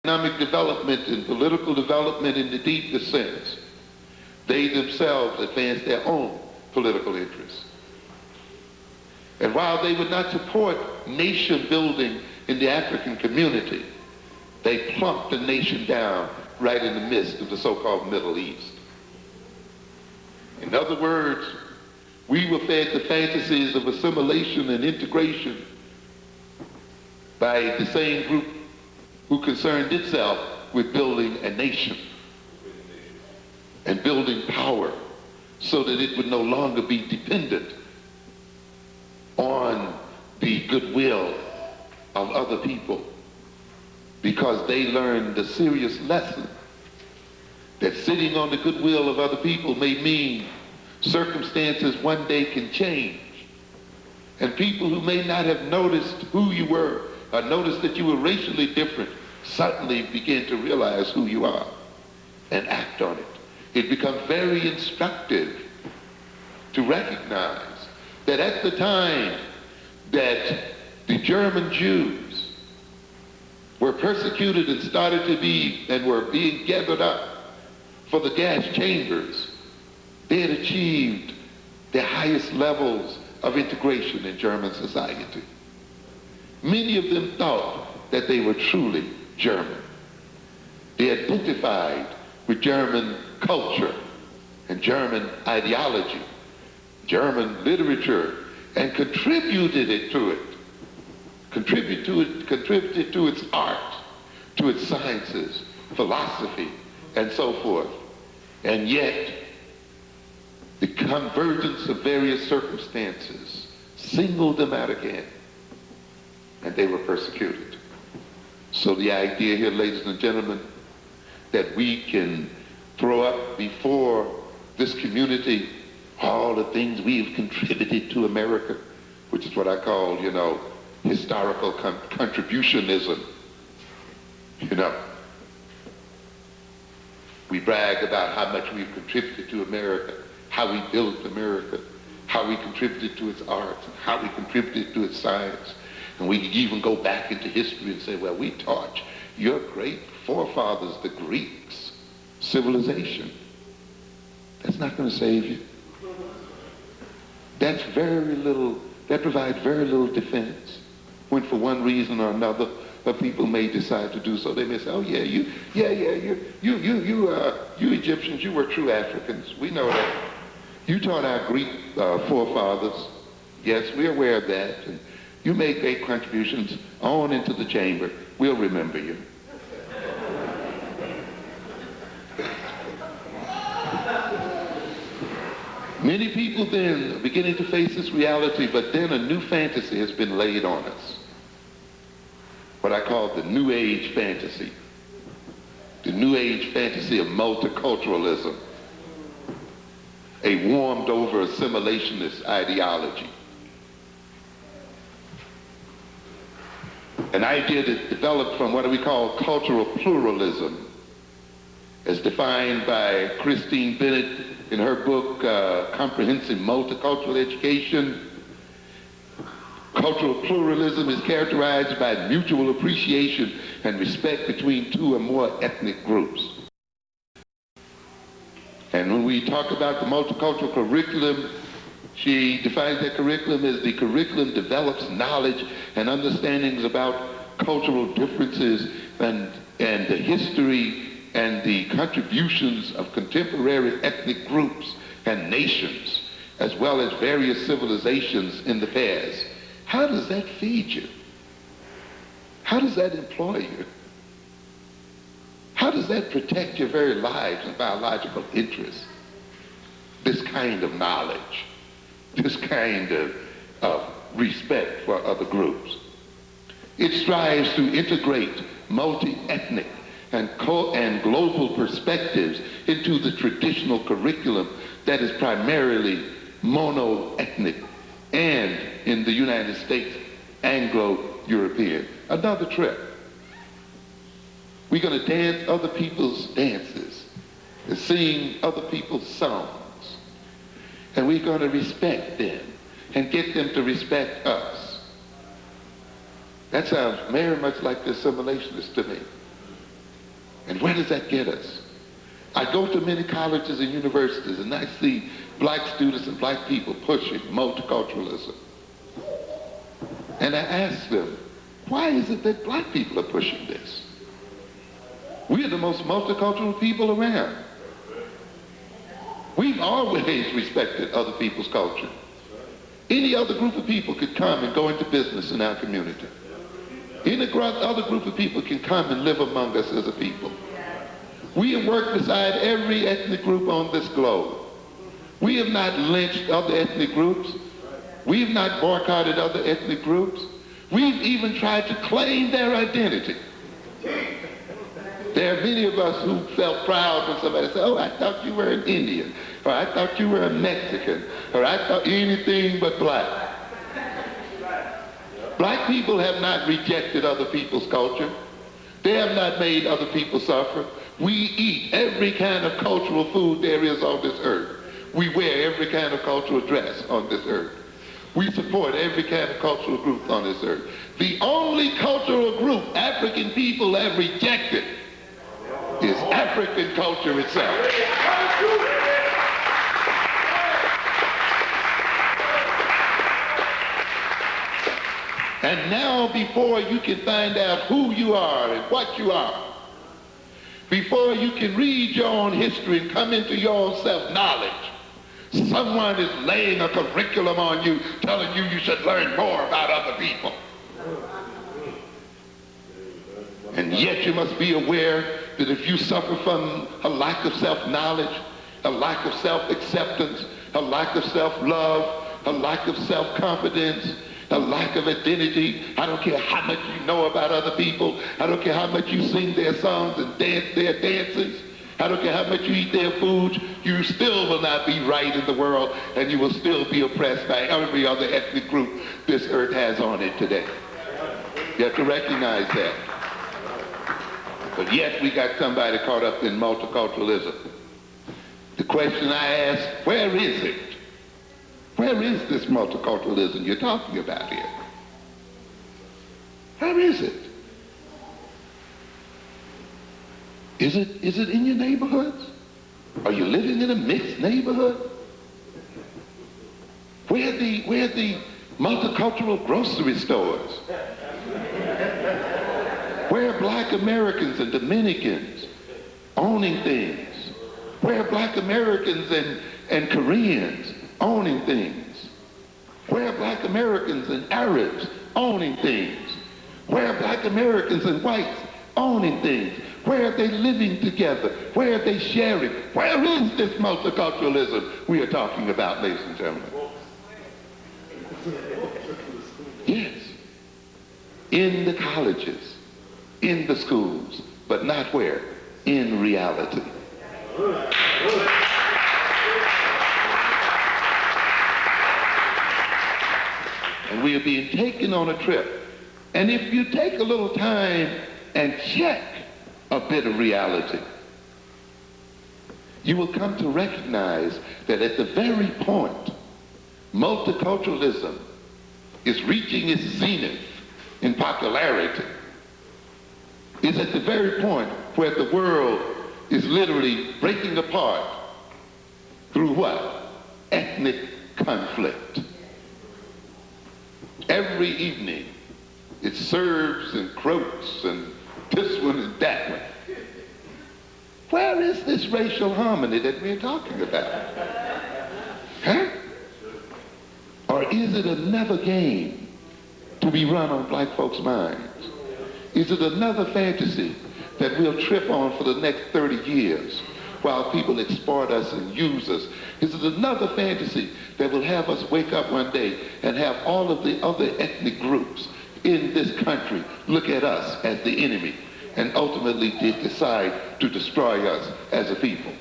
economic development and political development in the deepest sense. They themselves advanced their own political interests. And while they would not support nation building in the African community, they plunked the nation down right in the midst of the so-called Middle East. In other words, we were fed the fantasies of assimilation and integration by the same group who concerned itself with building a nation and building power so that it would no longer be dependent on the goodwill of other people, because they learned the serious lesson that sitting on the goodwill of other people may mean circumstances one day can change. And people who may not have noticed who you were or noticed that you were racially different suddenly begin to realize who you are and act on it. It becomes very instructive to recognize that at the time that the German Jews were persecuted and started to be and were being gathered up for the gas chambers, they had achieved the highest levels of integration in German society. Many of them thought that they were truly German. They identified with German culture and German ideology, German literature, and contributed to its art, to its sciences, philosophy, and so forth. And yet, the convergence of various circumstances singled them out again, and they were persecuted. So the idea here, ladies and gentlemen, that we can throw up before this community all the things we've contributed to America, which is what I call, historical contributionism. We brag about how much we've contributed to America, how we built America, how we contributed to its arts, and how we contributed to its science. And we can even go back into history and say, well, we taught your great forefathers, the Greeks, civilization. That's not going to save you. That provides very little defense when for one reason or another people may decide to do so. They may say, oh yeah, you Egyptians, you were true Africans. We know that. You taught our Greek forefathers. Yes, we're aware of that. And you made great contributions on into the chamber. We'll remember you. Many people then are beginning to face this reality, but then a new fantasy has been laid on us. What I call the New Age fantasy. The New Age fantasy of multiculturalism. A warmed over assimilationist ideology. An idea that developed from what we call cultural pluralism, as defined by Christine Bennett in her book, Comprehensive Multicultural Education. Cultural pluralism is characterized by mutual appreciation and respect between two or more ethnic groups. And when we talk about the multicultural curriculum, she defines that curriculum as the curriculum develops knowledge and understandings about cultural differences and the history and the contributions of contemporary ethnic groups and nations, as well as various civilizations in the past. How does that feed you? How does that employ you? How does that protect your very lives and biological interests? This kind of knowledge, this kind of respect for other groups. It strives to integrate multi-ethnic and global perspectives into the traditional curriculum that is primarily mono-ethnic and, in the United States, Anglo-European. Another trip. We're going to dance other people's dances and sing other people's songs. And we're going to respect them and get them to respect us. That sounds very much like the assimilationist to me. does that get us? I go to many colleges and universities and I see black students and black people pushing multiculturalism. And I ask them, why is it that black people are pushing this? We are the most multicultural people around. We've always respected other people's culture. Any other group of people could come and go into business in our community. Any other group of people can come and live among us as a people. We have worked beside every ethnic group on this globe. We have not lynched other ethnic groups. We have not boycotted other ethnic groups. We've even tried to claim their identity. There are many of us who felt proud when somebody said, oh, I thought you were an Indian, or I thought you were a Mexican, or I thought anything but black. Black people have not rejected other people's culture. They have not made other people suffer. We eat every kind of cultural food there is on this earth. We wear every kind of cultural dress on this earth. We support every kind of cultural group on this earth. The only cultural group African people have rejected is African culture itself. And now, before you can find out who you are and what you are, before you can read your own history and come into your own self-knowledge, someone is laying a curriculum on you, telling you you should learn more about other people. And yet you must be aware that if you suffer from a lack of self-knowledge, a lack of self-acceptance, a lack of self-love, a lack of self-confidence, a lack of identity, I don't care how much you know about other people, I don't care how much you sing their songs and dance their dances, I don't care how much you eat their food, you still will not be right in the world, and you will still be oppressed by every other ethnic group this earth has on it today. You have to recognize that. But yet we got somebody caught up in multiculturalism. The question I ask, where is it? Where is this multiculturalism you're talking about here? Where is it? Is it in your neighborhoods? Are you living in a mixed neighborhood? Where are the multicultural grocery stores? Where are black Americans and Dominicans owning things? Where are black Americans and Koreans owning things? Where are black Americans and Arabs owning things? Where are black Americans and whites owning things? Where are they living together? Where are they sharing? Where is this multiculturalism we are talking about, ladies and gentlemen? Yes, in the colleges, in the schools, but not where? In reality. And we are being taken on a trip. And if you take a little time and check a bit of reality, you will come to recognize that at the very point multiculturalism is reaching its zenith in popularity, is at the very point where the world is literally breaking apart through what? Ethnic conflict. Every evening it serves and croaks and this one and that one. Where is this racial harmony that we're talking about? Huh? Or is it another game to be run on black folks' minds? Is it another fantasy that we'll trip on for the next 30 years while people exploit us and use us? Is it another fantasy that will have us wake up one day and have all of the other ethnic groups in this country look at us as the enemy and ultimately decide to destroy us as a people?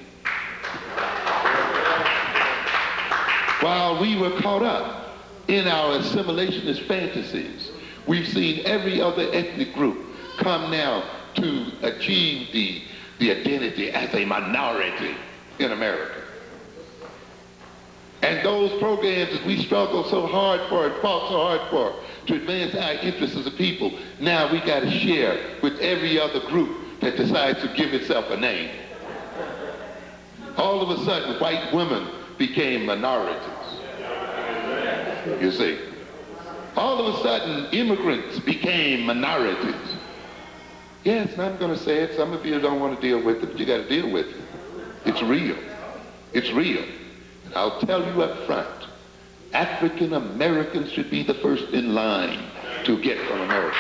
While we were caught up in our assimilationist fantasies, we've seen every other ethnic group come now to achieve the identity as a minority in America. And those programs that we struggled so hard for and fought so hard for to advance our interests as a people, now we got to share with every other group that decides to give itself a name. All of a sudden, white women became minorities. You see. All of a sudden, immigrants became minorities. Yes, and I'm going to say it. Some of you don't want to deal with it, but you got to deal with it. It's real. It's real. And I'll tell you up front, African Americans should be the first in line to get from America.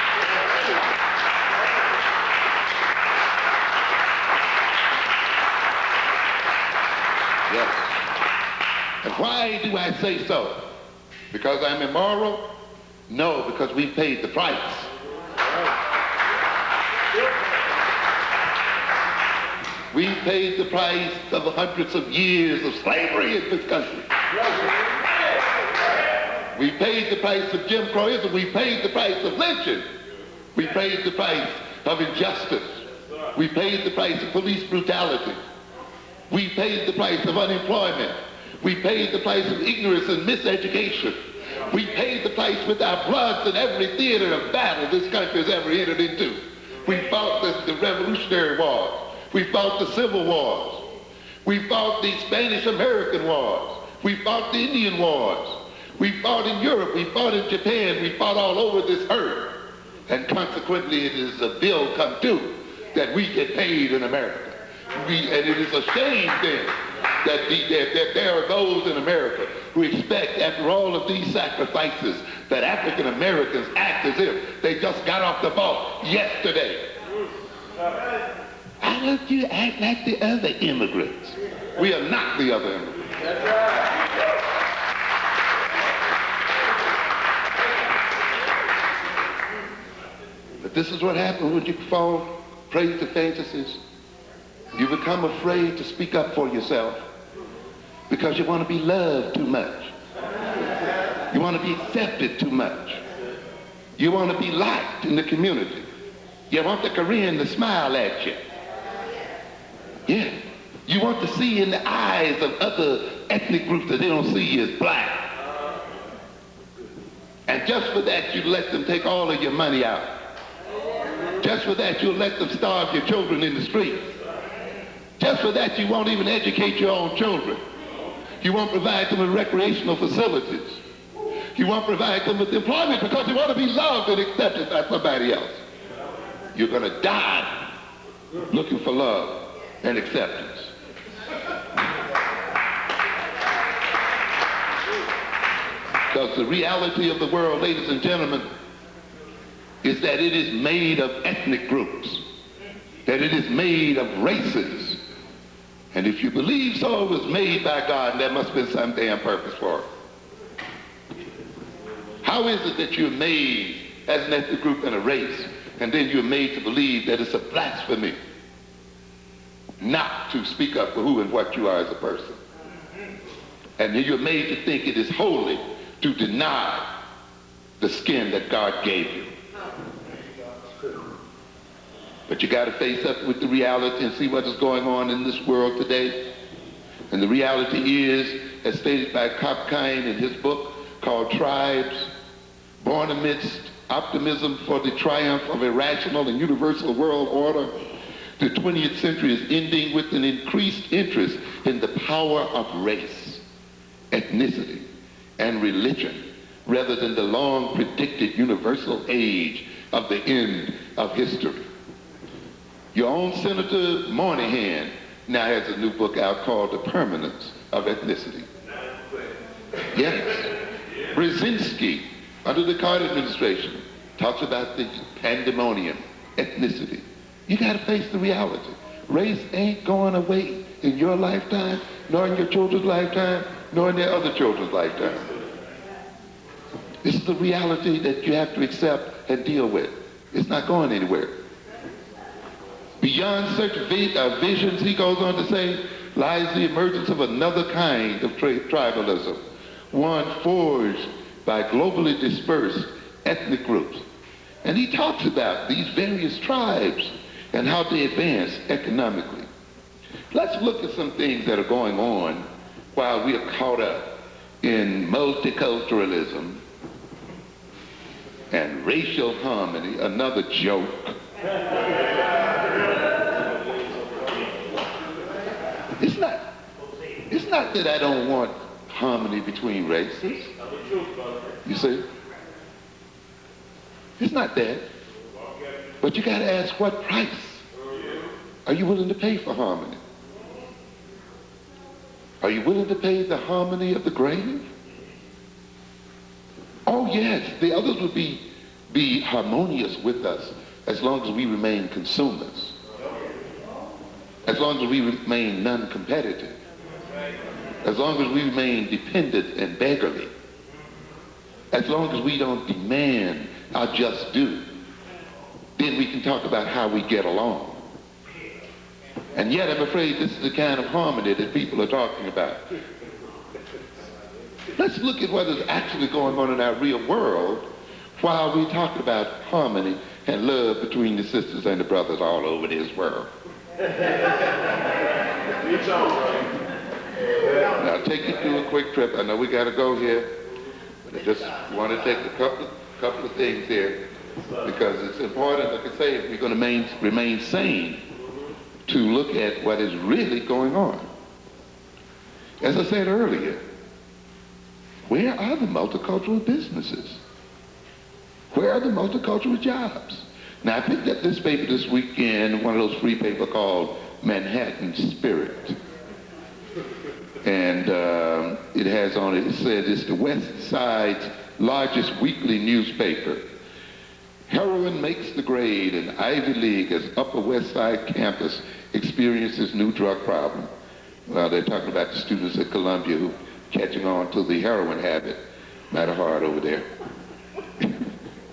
Yes. And why do I say so? Because I'm immoral? No, because we paid the price. We paid the price of hundreds of years of slavery in this country. We paid the price of Jim Crowism. We paid the price of lynching. We paid the price of injustice. We paid the price of police brutality. We paid the price of unemployment. We paid the price of ignorance and miseducation. We paid the price with our bloods in every theater of battle this country has ever entered into. We fought the Revolutionary Wars. We fought the Civil Wars. We fought the Spanish-American Wars. We fought the Indian Wars. We fought in Europe. We fought in Japan. We fought all over this earth. And consequently, it is a bill come due that we get paid in America. And it is a shame then that there are those in America who expect, after all of these sacrifices, that African Americans act as if they just got off the boat yesterday. Why don't you act like the other immigrants? We are not the other immigrants. That's right. But this is what happens when you fall prey to fantasies. You become afraid to speak up for yourself because you want to be loved too much. You want to be accepted too much. You want to be liked in the community. You want the Korean to smile at you. Yeah. You want to see in the eyes of other ethnic groups that they don't see you as black. And just for that, you let them take all of your money out. Just for that, you'll let them starve your children in the streets. Just for that, you won't even educate your own children. You won't provide them with recreational facilities. You won't provide them with employment because you want to be loved and accepted by somebody else. You're going to die looking for love and acceptance. Because the reality of the world, ladies and gentlemen, is that it is made of ethnic groups, that it is made of races. And if you believe so, it was made by God, there must have been some damn purpose for it. How is it that you're made as an ethnic group and a race, and then you're made to believe that it's a blasphemy not to speak up for who and what you are as a person? And then you're made to think it is holy to deny the skin that God gave you. But you got to face up with the reality and see what is going on in this world today. And the reality is, as stated by Cobb-Kine in his book called Tribes, born amidst optimism for the triumph of a rational and universal world order, the 20th century is ending with an increased interest in the power of race, ethnicity, and religion, rather than the long predicted universal age of the end of history. Your own Senator Moynihan now has a new book out called The Permanence of Ethnicity. Yes. Brzezinski, under the Carter administration, talks about the pandemonium, ethnicity. You got to face the reality. Race ain't going away in your lifetime, nor in your children's lifetime, nor in their other children's lifetime. It's the reality that you have to accept and deal with. It's not going anywhere. Beyond such visions, he goes on to say, lies the emergence of another kind of tribalism, one forged by globally dispersed ethnic groups. And he talks about these various tribes and how they advance economically. Let's look at some things that are going on while we are caught up in multiculturalism and racial harmony, another joke. It's not that I don't want harmony between races. You see? It's not that. But you got to ask, what price are you willing to pay for harmony? Are you willing to pay the harmony of the grave? Oh yes, the others would be harmonious with us as long as we remain consumers. As long as we remain non-competitive. As long as we remain dependent and beggarly. As long as we don't demand our just due. Then we can talk about how we get along. And yet I'm afraid this is the kind of harmony that people are talking about. Let's look at what is actually going on in our real world while we talk about harmony and love between the sisters and the brothers all over this world. Now take you through a quick trip. I know we got to go here, but I just want to take a couple of things here because it's important, like I say, if we're going to remain sane, to look at what is really going on. As I said earlier, where are the multicultural businesses? Where are the multicultural jobs? Now, I picked up this paper this weekend, one of those free papers called Manhattan Spirit. And it has on it, it says it's the West Side's largest weekly newspaper. Heroin makes the grade in Ivy League as Upper West Side campus experiences new drug problem. Well, they're talking about the students at Columbia who catching on to the heroin habit. Matter hard over there.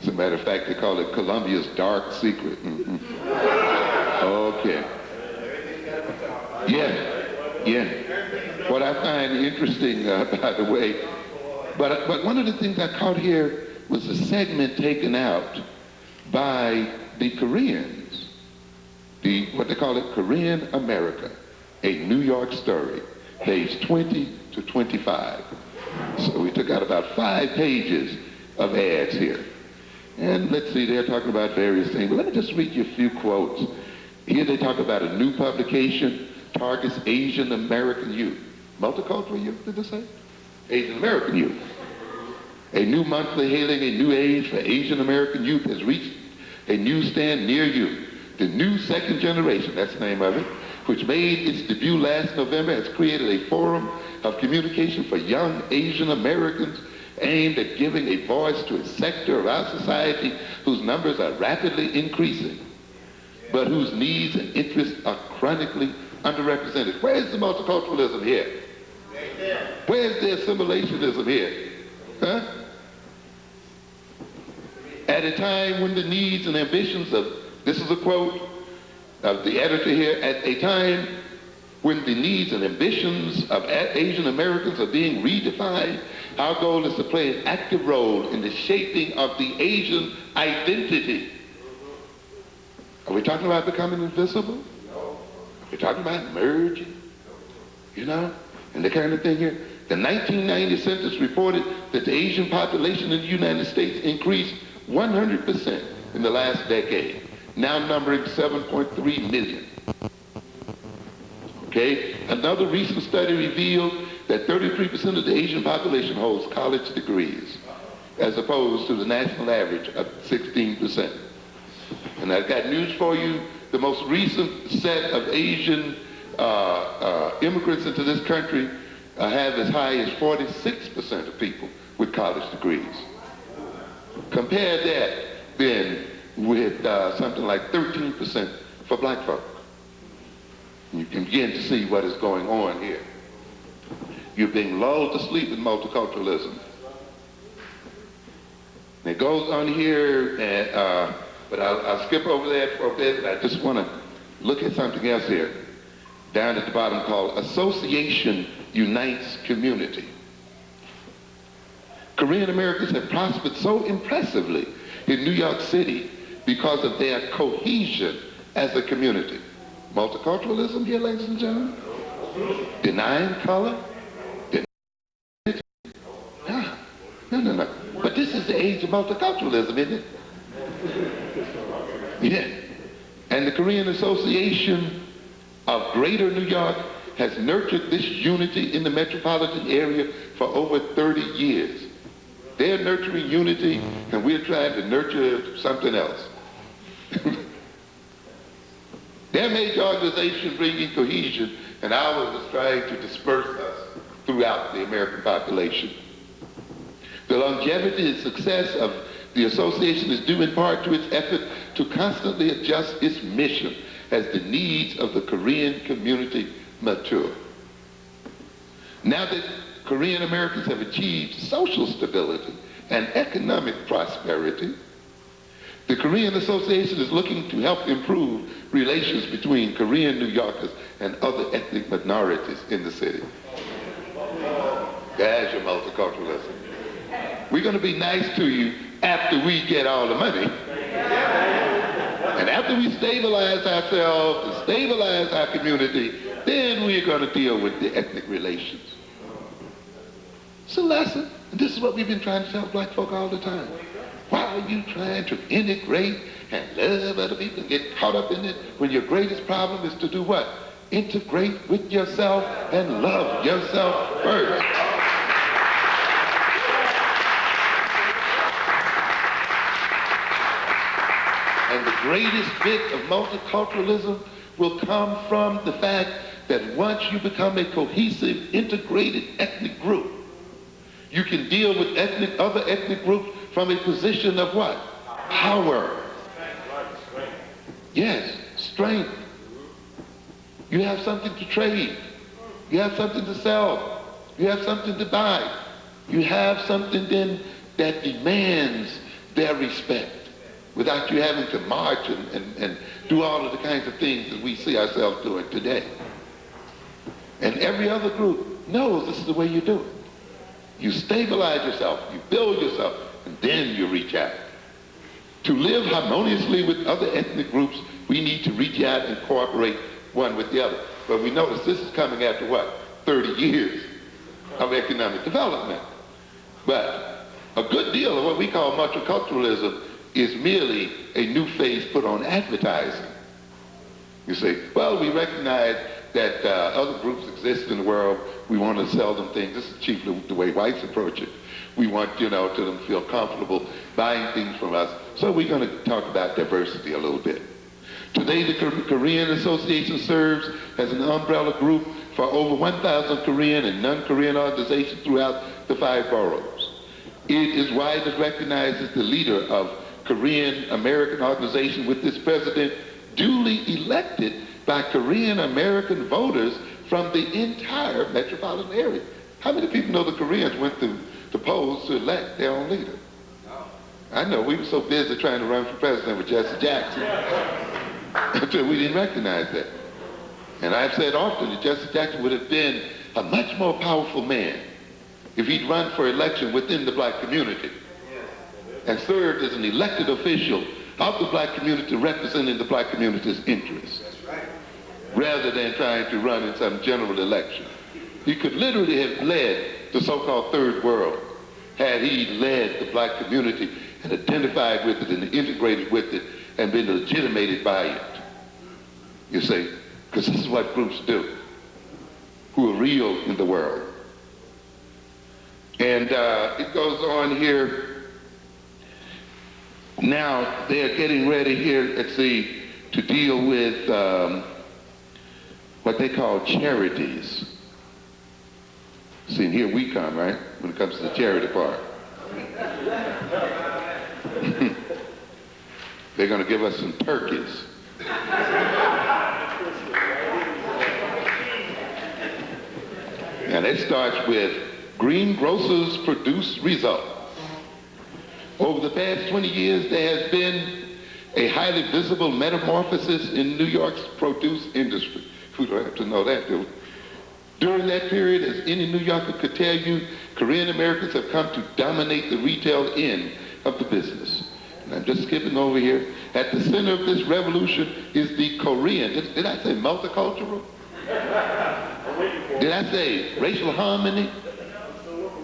As a matter of fact, they call it Columbia's dark secret. Okay. Yeah. What I find interesting, by the way, but one of the things I caught here was a segment taken out by the Koreans, what they call it, Korean America, a New York story, page 20 to 25. So we took out about 5 pages of ads here. And let's see, they're talking about various things. But let me just read you a few quotes. Here they talk about a new publication, targets Asian American youth. Multicultural youth, did they say? Asian American youth. A new monthly hailing a new age for Asian American youth has reached a newsstand near you. The new second generation, that's the name of it, which made its debut last November, has created a forum of communication for young Asian Americans aimed at giving a voice to a sector of our society whose numbers are rapidly increasing, but whose needs and interests are chronically underrepresented. Where's the multiculturalism here? Where's the assimilationism here? Huh? At a time when the needs and ambitions of, this is a quote of the editor here, at a time when the needs and ambitions of Asian Americans are being redefined, our goal is to play an active role in the shaping of the Asian identity. Are we talking about becoming invisible? Are we talking about merging? You know? And the kind of thing here. The 1990 census reported that the Asian population in the United States increased 100% in the last decade, now numbering 7.3 million. Okay? Another recent study revealed that 33% of the Asian population holds college degrees, as opposed to the national average of 16%. And I've got news for you. The most recent set of Asian immigrants into this country have as high as 46% of people with college degrees. Compare that then with something like 13% for black folk. You can begin to see what is going on here. You're being lulled to sleep in multiculturalism. And it goes on here, and, but I'll skip over that for a bit. I just want to look at something else here, down at the bottom, called Association Unites Community. Korean Americans have prospered so impressively in New York City because of their cohesion as a community. Multiculturalism here, ladies and gentlemen? Denying color? No. But this is the age of multiculturalism, isn't it? Yeah. And the Korean Association of Greater New York has nurtured this unity in the metropolitan area for over 30 years. They're nurturing unity, and we're trying to nurture something else. Their major organization bringing cohesion, and ours is trying to disperse us throughout the American population. The longevity and success of the association is due in part to its effort to constantly adjust its mission as the needs of the Korean community mature. Now that Korean Americans have achieved social stability and economic prosperity, the Korean Association is looking to help improve relations between Korean New Yorkers and other ethnic minorities in the city. There's your multiculturalism. We're going to be nice to you after we get all the money. And after we stabilize ourselves and stabilize our community, then we're going to deal with the ethnic relations. It's a lesson, and this is what we've been trying to tell black folk all the time. Why are you trying to integrate and love other people and get caught up in it when your greatest problem is to do what? Integrate with yourself and love yourself first. And the greatest bit of multiculturalism will come from the fact that once you become a cohesive, integrated ethnic group, you can deal with other ethnic groups from a position of what? Power. Yes, strength. You have something to trade. You have something to sell. You have something to buy. You have something then that demands their respect without you having to march and do all of the kinds of things that we see ourselves doing today. And every other group knows this is the way you do it. You stabilize yourself, you build yourself, and then you reach out. To live harmoniously with other ethnic groups, we need to reach out and cooperate one with the other. But we notice this is coming after what? 30 years of economic development. But a good deal of what we call multiculturalism is merely a new face put on advertising. You say, well, we recognize that other groups exist in the world. We want to sell them things. This is chiefly the way whites approach it. We want, to them feel comfortable buying things from us. So we're going to talk about diversity a little bit. Today, the Korean Association serves as an umbrella group for over 1,000 Korean and non-Korean organizations throughout the 5 boroughs. It is widely recognized as the leader of Korean American organization, with this president duly elected by Korean American voters from the entire metropolitan area. How many people know the Koreans went to the polls to elect their own leader? I know, we were so busy trying to run for president with Jesse Jackson until we didn't recognize that. And I've said often that Jesse Jackson would have been a much more powerful man if he'd run for election within the black community and served as an elected official of the black community representing the black community's interests, rather than trying to run in some general election. He could literally have led the so-called third world had he led the black community and identified with it and integrated with it and been legitimated by it. You see, because this is what groups do, who are real in the world. And it goes on here. Now they're getting ready here, let's see, to deal with what they call charities. See, and here we come, right, when it comes to the charity part. They're going to give us some turkeys. And it starts with green grocers produce results. Over the past 20 years, there has been a highly visible metamorphosis in New York's produce industry. We don't have to know that, do we? During that period, as any New Yorker could tell you, Korean Americans have come to dominate the retail end of the business. And I'm just skipping over here. At the center of this revolution is the Korean. Did I say multicultural? Did I say racial harmony?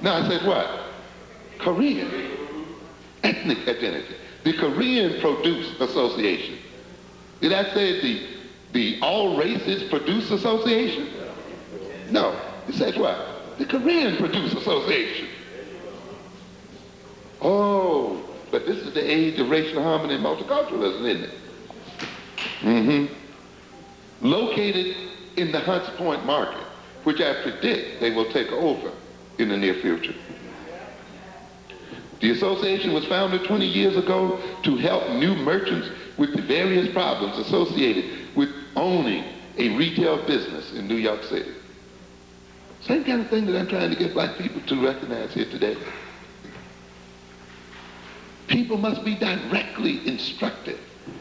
No, I said what? Korean. Ethnic identity. The Korean Produce Association. Did I say the All Races Produce Association? No, it says what? The Korean Produce Association. Oh, but this is the age of racial harmony and multiculturalism, isn't it? Mm-hmm. Located in the Hunts Point market, which I predict they will take over in the near future. The association was founded 20 years ago to help new merchants with the various problems associated with owning a retail business in New York City. Same kind of thing that I'm trying to get black people to recognize here today. People must be directly instructed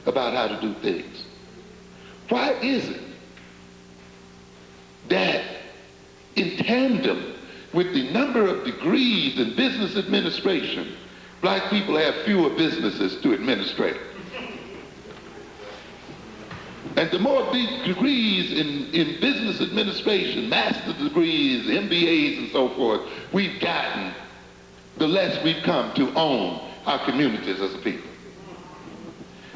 about how to do things. Why is it that in tandem with the number of degrees in business administration, black people have fewer businesses to administrate? And the more degrees in business administration, master's degrees, MBAs and so forth, we've gotten, the less we've come to own our communities as a people.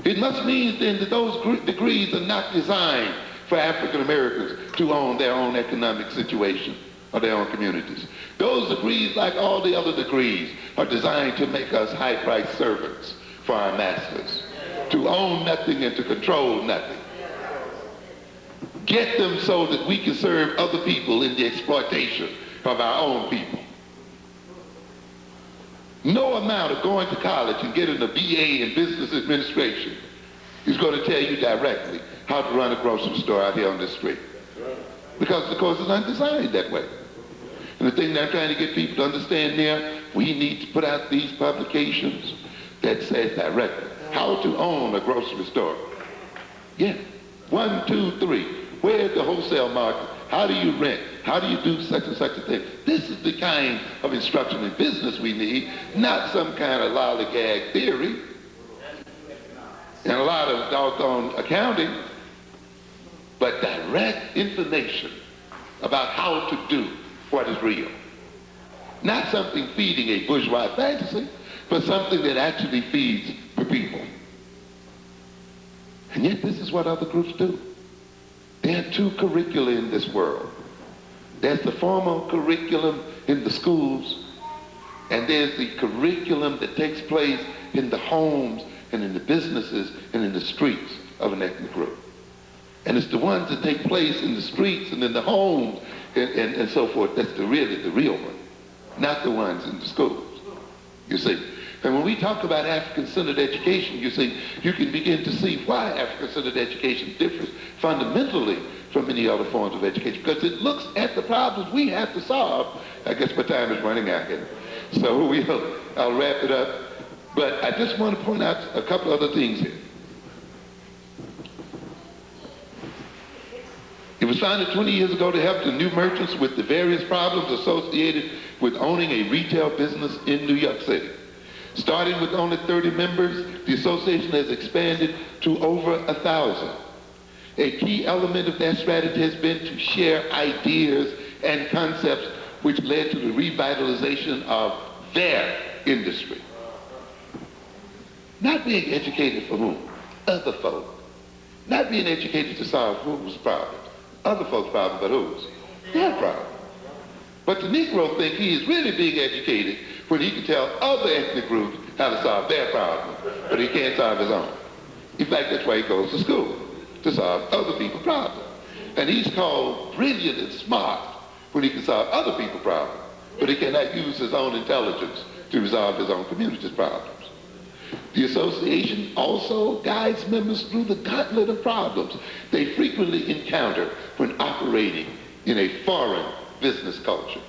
It must mean then that those degrees are not designed for African Americans to own their own economic situation or their own communities. Those degrees, like all the other degrees, are designed to make us high-priced servants for our masters, to own nothing and to control nothing. Get them so that we can serve other people in the exploitation of our own people. No amount of going to college and getting a BA in business administration is going to tell you directly how to run a grocery store out here on this street. Because the course is not designed that way. And the thing that I'm trying to get people to understand there, we need to put out these publications that say directly how to own a grocery store. Yeah. 1, 2, 3. Where's the wholesale market? How do you rent? How do you do such and such a thing? This is the kind of instruction in business we need, not some kind of lollygag theory and a lot of doggone accounting, but direct information about how to do what is real. Not something feeding a bourgeois fantasy, but something that actually feeds the people. And yet this is what other groups do. There are two curricula in this world. There's the formal curriculum in the schools, and there's the curriculum that takes place in the homes and in the businesses and in the streets of an ethnic group. And it's the ones that take place in the streets and in the homes and so forth that's really the real one, not the ones in the schools, you see. And when we talk about African-centered education, you see, you can begin to see why African-centered education differs fundamentally from many other forms of education, because it looks at the problems we have to solve. I guess my time is running out here. So I'll wrap it up. But I just want to point out a couple other things here. It was founded 20 years ago to help the new merchants with the various problems associated with owning a retail business in New York City. Starting with only 30 members, the association has expanded to over 1,000. A key element of that strategy has been to share ideas and concepts which led to the revitalization of their industry. Not being educated for whom? Other folk. Not being educated to solve whose problems? Other folks' problems, but whose? Their problem. But the Negro think he is really being educated when he can tell other ethnic groups how to solve their problem, but he can't solve his own. In fact, that's why he goes to school, to solve other people's problems. And he's called brilliant and smart when he can solve other people's problems, but he cannot use his own intelligence to resolve his own community's problems. The association also guides members through the gauntlet of problems they frequently encounter when operating in a foreign business culture.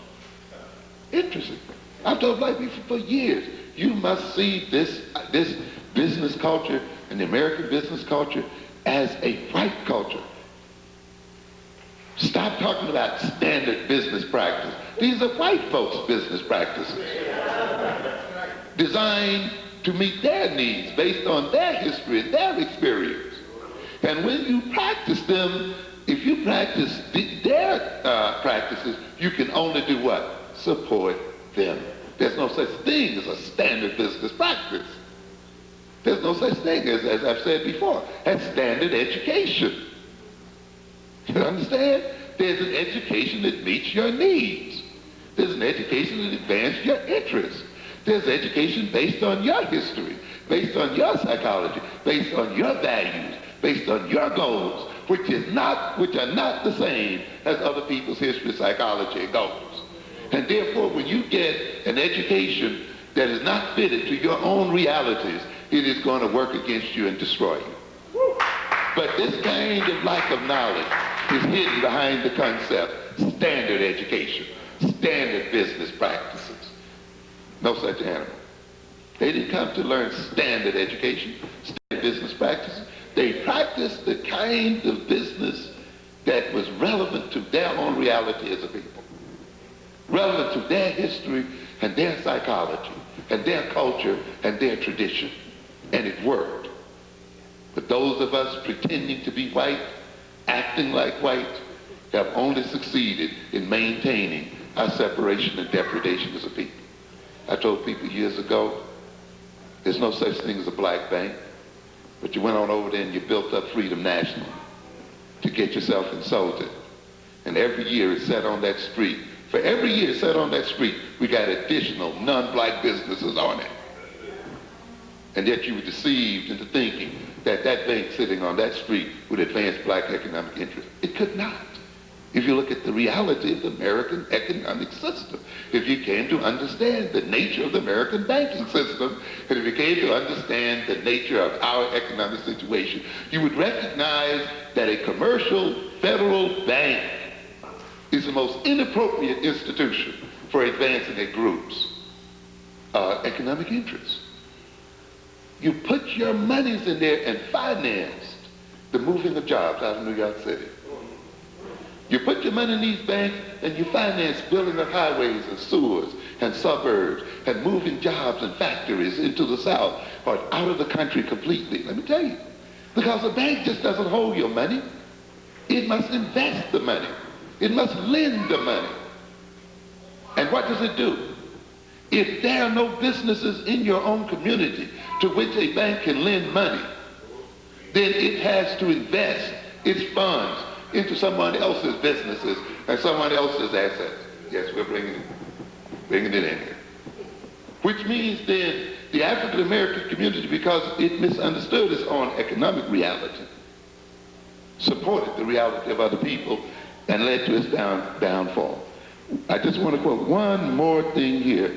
Interesting. I've told black people for years, you must see this business culture and the American business culture as a white culture. Stop talking about standard business practice. These are white folks' business practices designed to meet their needs based on their history and their experience. And when you practice them, if you practice their practices, you can only do what? Support them. There's no such thing as a standard business practice. There's no such thing as I've said before, as standard education. You understand? There's an education that meets your needs. There's an education that advances your interests. There's education based on your history, based on your psychology, based on your values, based on your goals, which are not the same as other people's history, psychology, and goals. And therefore, when you get an education that is not fitted to your own realities, it is going to work against you and destroy you. But this kind of lack of knowledge is hidden behind the concept, standard education, standard business practices. No such animal. They didn't come to learn standard education, standard business practices. They practiced the kind of business that was relevant to their own reality as a people, relevant to their history and their psychology and their culture and their tradition. And it worked. But those of us pretending to be white, acting like white, have only succeeded in maintaining our separation and depredation as a people. I told people years ago, there's no such thing as a black bank, but you went on over there and you built up Freedom National to get yourself and sold it. And every year it's set on that street. For every year it's set on that street, we got additional non-black businesses on it. And yet you were deceived into thinking that that bank sitting on that street would advance black economic interest. It could not. If you look at the reality of the American economic system, if you came to understand the nature of the American banking system, and if you came to understand the nature of our economic situation, you would recognize that a commercial federal bank is the most inappropriate institution for advancing a group's economic interests. You put your monies in there and financed the moving of jobs out of New York City. You put your money in these banks and you finance building of highways and sewers and suburbs and moving jobs and factories into the South or out of the country completely. Let me tell you, because a bank just doesn't hold your money. It must invest the money. It must lend the money. And what does it do? If there are no businesses in your own community to which a bank can lend money, then it has to invest its funds into someone else's businesses and someone else's assets. Yes, we're bringing it in here. Which means then the African American community, because it misunderstood its own economic reality, supported the reality of other people and led to its downfall. I just want to quote one more thing here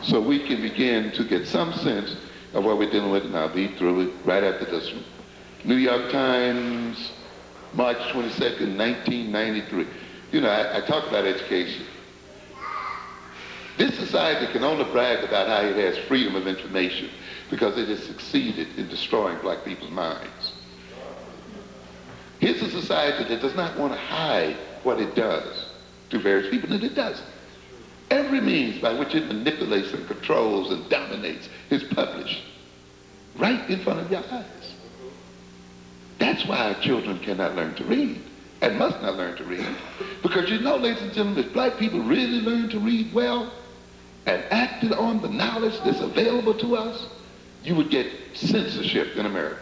so we can begin to get some sense of what we're dealing with, and I'll be through it right after this one. New York Times, March 22nd, 1993. You know, I talk about education. This society can only brag about how it has freedom of information because it has succeeded in destroying black people's minds. Here's a society that does not want to hide what it does to various people, and it doesn't. Every means by which it manipulates and controls and dominates is published right in front of your eyes. That's why our children cannot learn to read and must not learn to read. Because you know, ladies and gentlemen, if black people really learned to read well and acted on the knowledge that's available to us, you would get censorship in America.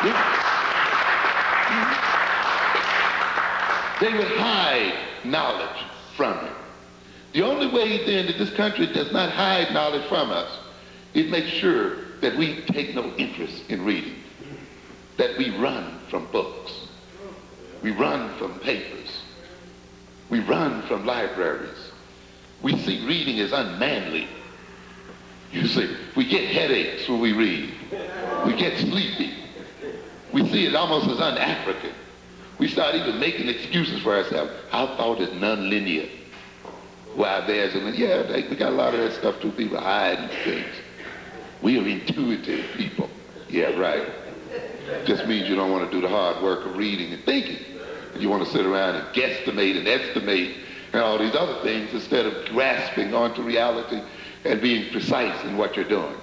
Yeah. They would hide knowledge from you. The only way then that this country does not hide knowledge from us, it makes sure that we take no interest in reading, that we run from books, we run from papers, we run from libraries. We see reading as unmanly. You see, we get headaches when we read. We get sleepy. We see it almost as un-African. We start even making excuses for ourselves. Our thought is non-linear. While theirs is, yeah, we got a lot of that stuff too. People hiding things. We are intuitive people. Yeah, right. Just means you don't want to do the hard work of reading and thinking. You want to sit around and guesstimate and estimate and all these other things instead of grasping onto reality and being precise in what you're doing.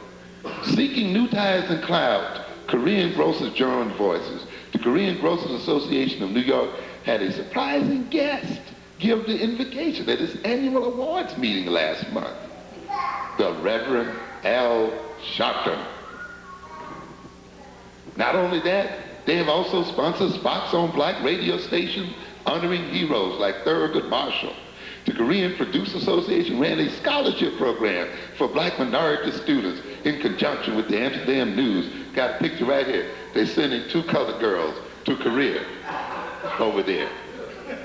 Seeking new ties and clout, Korean Grocers joined voices. The Korean Grocers Association of New York had a surprising guest give the invocation at its annual awards meeting last month. The Reverend L. Sharpton. Not only that, They have also sponsored spots on black radio stations honoring heroes like Thurgood Marshall. The Korean Produce Association ran a scholarship program for black minority students in conjunction with the Amsterdam News. Got a picture right here. They're sending 2 colored girls to Korea over there.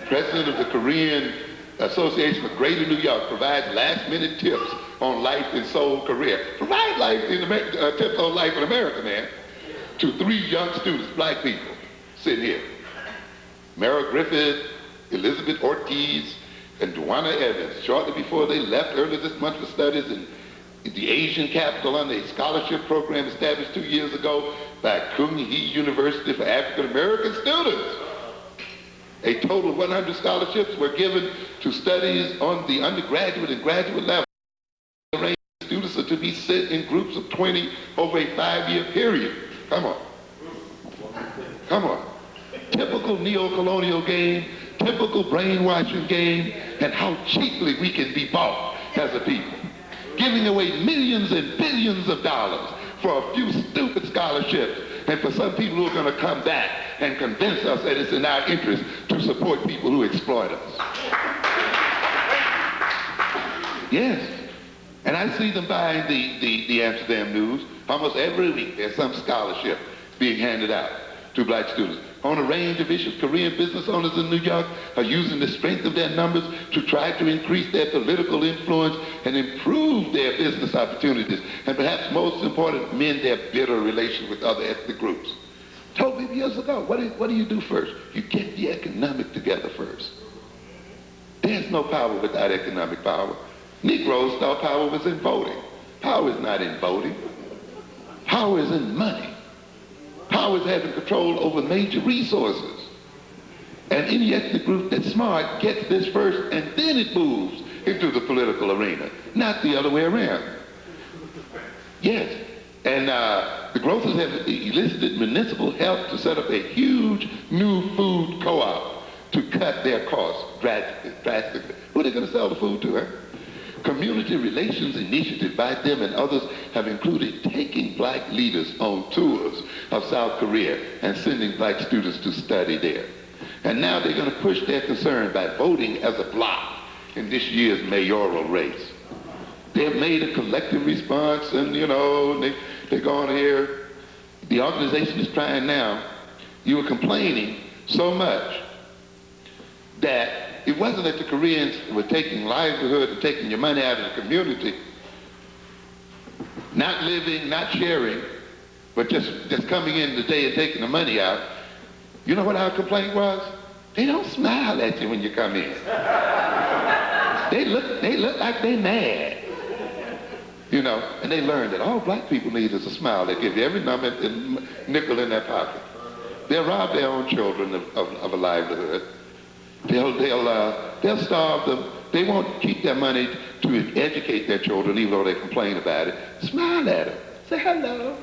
President of the Korean Association of Greater New York provides last-minute tips on life in Seoul, Korea. Provide tips on life in America, man, to 3 young students, black people, sitting here. Mara Griffith, Elizabeth Ortiz, and Duana Evans, shortly before they left earlier this month for studies in the Asian capital under a scholarship program established 2 years ago by Kung Hee University for African American students. A total of 100 scholarships were given to studies on the undergraduate and graduate level. Students are to be sent in groups of 20 over a 5-year period. Come on. Come on. Typical neo-colonial game, typical brainwashing game, and how cheaply we can be bought as a people. Giving away millions and billions of dollars for a few stupid scholarships, and for some people who are going to come back and convince us that it's in our interest to support people who exploit us. Yes. And I see them buying the Amsterdam News almost every week. There's some scholarship being handed out to black students. On a range of issues, Korean business owners in New York are using the strength of their numbers to try to increase their political influence and improve their business opportunities. And perhaps most important, mend their bitter relations with other ethnic groups. Told me years ago, what do you do first? You get the economic together first. There's no power without economic power. Negroes thought power was in voting. Power is not in voting. Power is in money. Power is having control over major resources. And any ethnic group that's smart gets this first, and then it moves into the political arena, not the other way around. Yes, and the grocers have elicited municipal help to set up a huge new food co-op to cut their costs drastically. Who are they going to sell the food to, huh? Community relations initiatives by them and others have included taking black leaders on tours of South Korea and sending black students to study there. And now they're going to push their concern by voting as a bloc in this year's mayoral race. They have made a collective response, and you know, they go on here. The organization is trying now. You were complaining so much that it wasn't that the Koreans were taking livelihood and taking your money out of the community, not living, not sharing, but just coming in today and taking the money out. You know what our complaint was? They don't smile at you when you come in. They look like they're mad. You know, and they learned that all black people need is a smile. They give you every number and nickel in their pocket. They'll rob their own children of a livelihood. They'll starve them. They won't keep their money to educate their children, even though they complain about it. Smile at them. Say hello.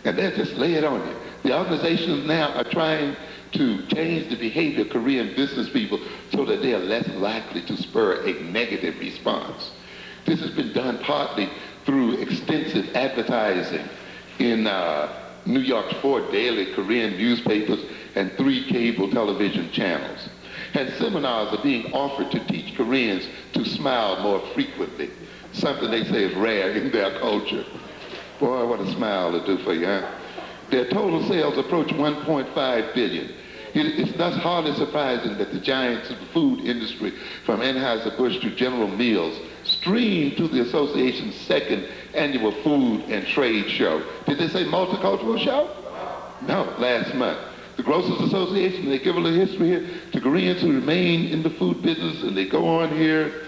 And they'll just lay it on you. The organizations now are trying to change the behavior of Korean business people so that they are less likely to spur a negative response. This has been done partly through extensive advertising in New York's 4 daily Korean newspapers and 3 cable television channels. And seminars are being offered to teach Koreans to smile more frequently, something they say is rare in their culture. Boy, what a smile will do for you, huh? Their total sales approach 1.5 billion. It's thus hardly surprising that the giants of the food industry, from Anheuser-Busch to General Mills, streamed to the association's 2nd annual food and trade show. Did they say multicultural show? No, last month. The Grocers Association, they give a little history here to Koreans who remain in the food business, and they go on here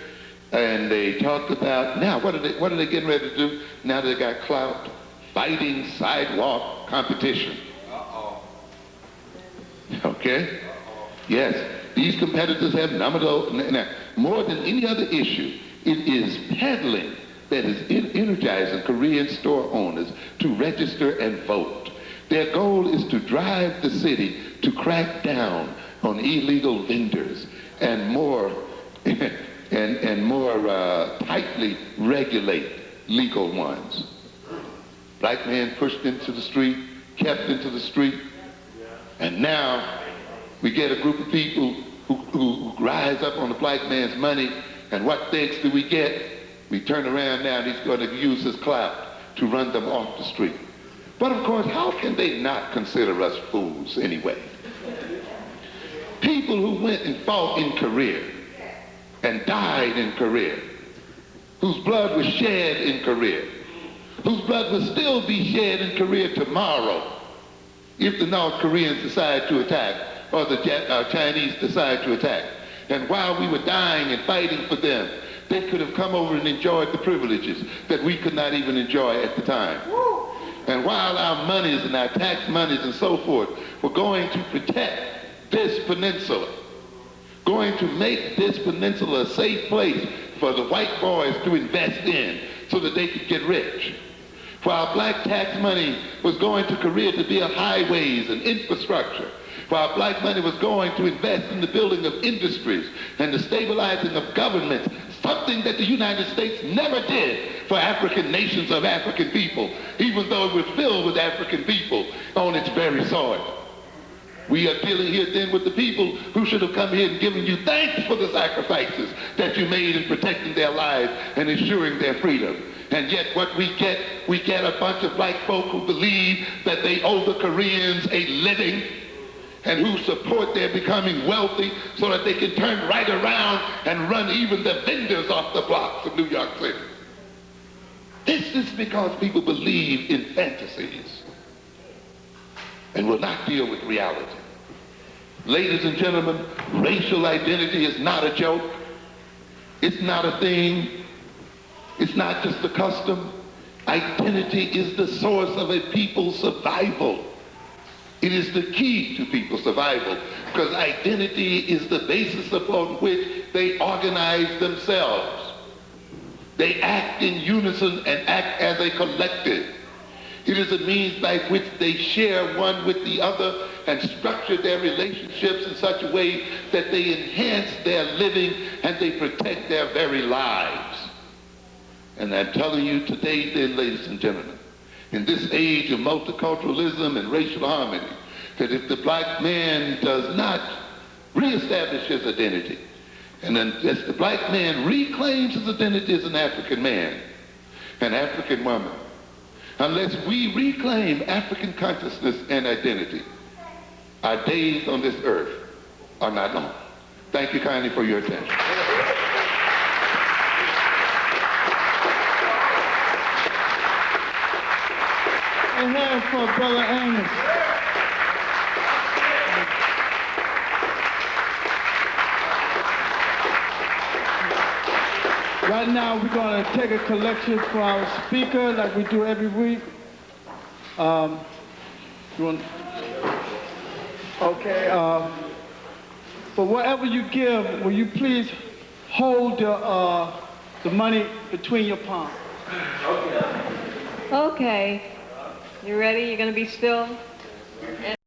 and they talk about, now what are they getting ready to do now that they got clout? Fighting sidewalk competition. Okay? Yes, these competitors have nominal, more than any other issue, it is peddling that is energizing Korean store owners to register and vote. Their goal is to drive the city to crack down on illegal vendors and more tightly regulate legal ones. Black men pushed into the street, kept into the street. And now we get a group of people who rise up on the black man's money, and what thanks do we get? We turn around now and he's going to use his clout to run them off the street. But of course, how can they not consider us fools anyway? People who went and fought in Korea and died in Korea, whose blood was shed in Korea, whose blood will still be shed in Korea tomorrow if the North Koreans decide to attack or the Chinese decide to attack. And while we were dying and fighting for them, they could have come over and enjoyed the privileges that we could not even enjoy at the time. And while our monies and our tax monies and so forth were going to protect this peninsula, going to make this peninsula a safe place for the white boys to invest in so that they could get rich, while black tax money was going to Korea to build highways and infrastructure, while black money was going to invest in the building of industries and the stabilizing of governments, something that the United States never did for African nations of African people, even though it was filled with African people on its very soil. We are dealing here then with the people who should have come here and given you thanks for the sacrifices that you made in protecting their lives and ensuring their freedom. And yet what we get a bunch of black folk who believe that they owe the Koreans a living and who support their becoming wealthy so that they can turn right around and run even the vendors off the blocks of New York City. This is because people believe in fantasies and will not deal with reality. Ladies and gentlemen, racial identity is not a joke. It's not a thing. It's not just a custom. Identity is the source of a people's survival. It is the key to people's survival because identity is the basis upon which they organize themselves. They act in unison and act as a collective. It is a means by which they share one with the other and structure their relationships in such a way that they enhance their living and they protect their very lives. And I'm telling you today then, ladies and gentlemen, in this age of multiculturalism and racial harmony, that if the black man does not reestablish his identity, and then as the black man reclaims his identity as an African man, an African woman, unless we reclaim African consciousness and identity, our days on this earth are not long. Thank you kindly for your attention. A hand for Brother Amos. Right now we're going to take a collection for our speaker like we do every week. For whatever you give, will you please hold the money between your palms? Okay. You ready? You're going to be still?